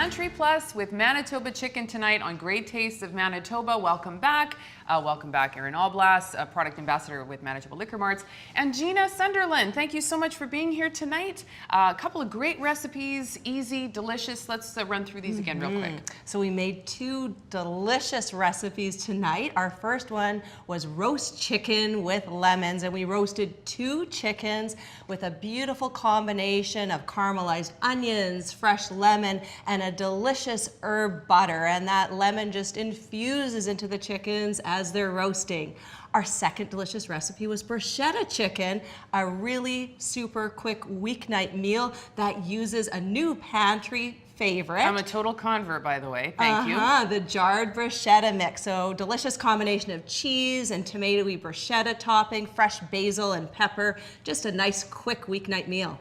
Pantry Plus with Manitoba Chicken tonight on Great Tastes of Manitoba. Welcome back. Welcome back, Aaron Alblas, product ambassador with Manitoba Liquor Marts, and Gina Sunderland. Thank you so much for being here tonight. A couple of great recipes, easy, delicious. Let's run through these again real quick. So we made two delicious recipes tonight. Our first one was roast chicken with lemons, and we roasted 2 chickens with a beautiful combination of caramelized onions, fresh lemon, and a delicious herb butter. And that lemon just infuses into the chickens as they're roasting. Our second delicious recipe was bruschetta chicken, a really super quick weeknight meal that uses a new pantry favorite. I'm a total convert, by the way. Thank you. The jarred bruschetta mix. So delicious combination of cheese and tomatoey bruschetta topping, fresh basil and pepper. Just a nice quick weeknight meal.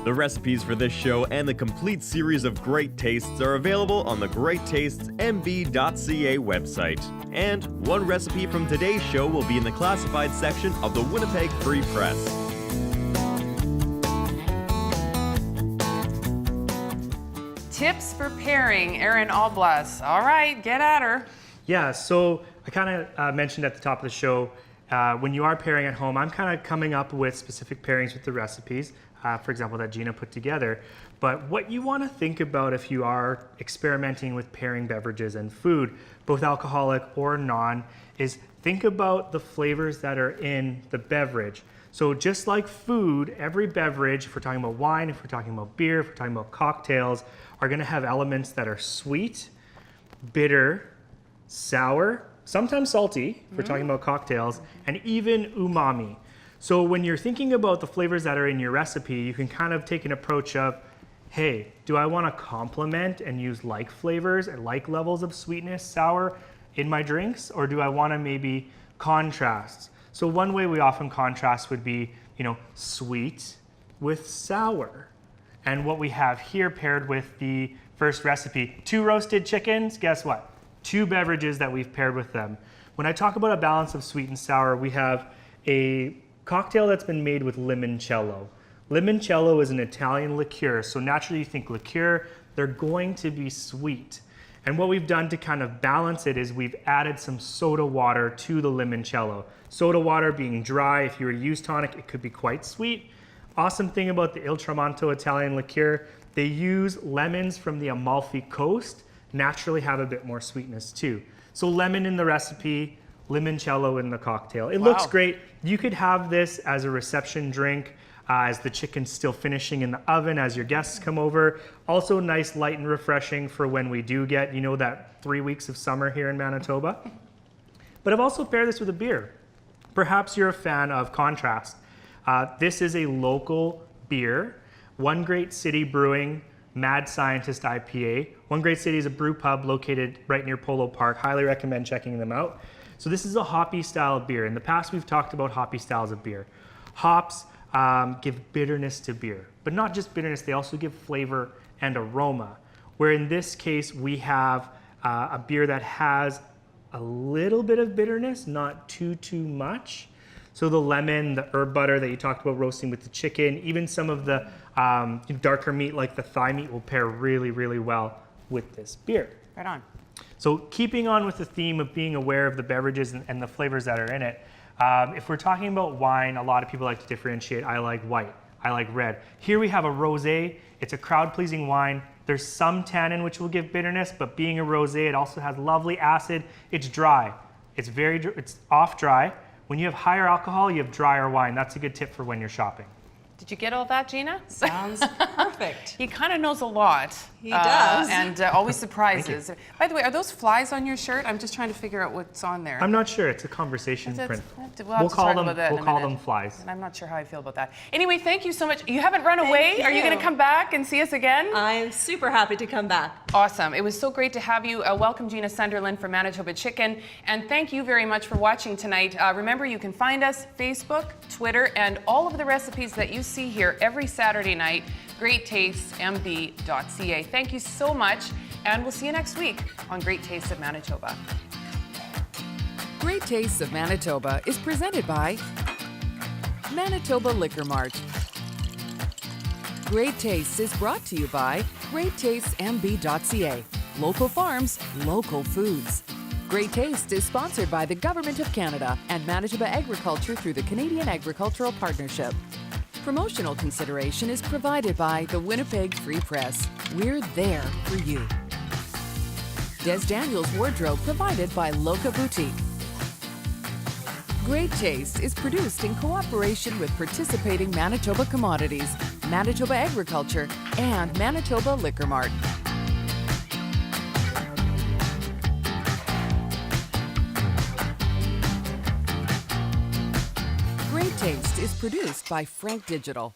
The recipes for this show and the complete series of Great Tastes are available on the GreatTastesMB.ca website. And one recipe from today's show will be in the classified section of the Winnipeg Free Press. Tips for pairing, Aaron Alblas. All right, get at her. Yeah, so I kind of mentioned at the top of the show, when you are pairing at home, I'm kind of coming up with specific pairings with the recipes, for example, that Gina put together. But what you want to think about if you are experimenting with pairing beverages and food, both alcoholic or non, is think about the flavors that are in the beverage. So just like food, every beverage, if we're talking about wine, if we're talking about beer, if we're talking about cocktails, are going to have elements that are sweet, bitter, sour, sometimes salty, if we're talking about cocktails, and even umami. So when you're thinking about the flavors that are in your recipe, you can kind of take an approach of, hey, do I want to complement and use like flavors and like levels of sweetness, sour in my drinks, or do I want to maybe contrast? So one way we often contrast would be, sweet with sour. And what we have here paired with the first recipe, 2 roasted chickens, guess what? 2 beverages that we've paired with them. When I talk about a balance of sweet and sour, we have a cocktail that's been made with limoncello. Limoncello is an Italian liqueur, so naturally you think liqueur, they're going to be sweet. And what we've done to kind of balance it is we've added some soda water to the limoncello. Soda water being dry, if you were to use tonic, it could be quite sweet. Awesome thing about the Il Tramonto Italian liqueur, they use lemons from the Amalfi Coast, naturally have a bit more sweetness too. So lemon in the recipe, limoncello in the cocktail. It looks great. You could have this as a reception drink, as the chicken's still finishing in the oven as your guests come over. Also nice, light and refreshing for when we do get, that 3 weeks of summer here in Manitoba. But I've also paired this with a beer. Perhaps you're a fan of contrast. This is a local beer, One Great City Brewing Mad Scientist IPA. One Great City is a brew pub located right near Polo Park. Highly recommend checking them out. So this is a hoppy style of beer. In the past, we've talked about hoppy styles of beer. Hops give bitterness to beer, but not just bitterness, they also give flavor and aroma. Where in this case, we have a beer that has a little bit of bitterness, not too much. So the lemon, the herb butter that you talked about roasting with the chicken, even some of the darker meat like the thigh meat will pair really well with this beer. Right on. So keeping on with the theme of being aware of the beverages and the flavors that are in it, if we're talking about wine, a lot of people like to differentiate. I like white, I like red. Here we have a rosé. It's a crowd-pleasing wine. There's some tannin which will give bitterness, but being a rosé, it also has lovely acid. It's dry. It's off dry. When you have higher alcohol, you have drier wine. That's a good tip for when you're shopping. Did you get all that, Gina? Sounds perfect. He kind of knows a lot. He does. And always surprises. By the way, are those flies on your shirt? I'm just trying to figure out what's on there. I'm not sure. It's a conversation print. We'll call them flies. And I'm not sure how I feel about that. Anyway, thank you so much. You haven't run away. Are you going to come back and see us again? I'm super happy to come back. Awesome. It was so great to have you. Welcome, Gina Sunderland from Manitoba Chicken. And thank you very much for watching tonight. Remember, you can find us Facebook, Twitter, and all of the recipes that you see here every Saturday night, GreatTastesMB.ca. Thank you so much, and we'll see you next week on Great Tastes of Manitoba. Great Tastes of Manitoba is presented by Manitoba Liquor Mart. Great Tastes is brought to you by GreatTastesMB.ca. Local farms, local foods. Great Taste is sponsored by the Government of Canada and Manitoba Agriculture through the Canadian Agricultural Partnership. Promotional consideration is provided by the Winnipeg Free Press. We're there for you. Des Daniels Wardrobe provided by Loca Boutique. Great Taste is produced in cooperation with participating Manitoba Commodities, Manitoba Agriculture, and Manitoba Liquor Mart. Great Taste is produced by Frank Digital.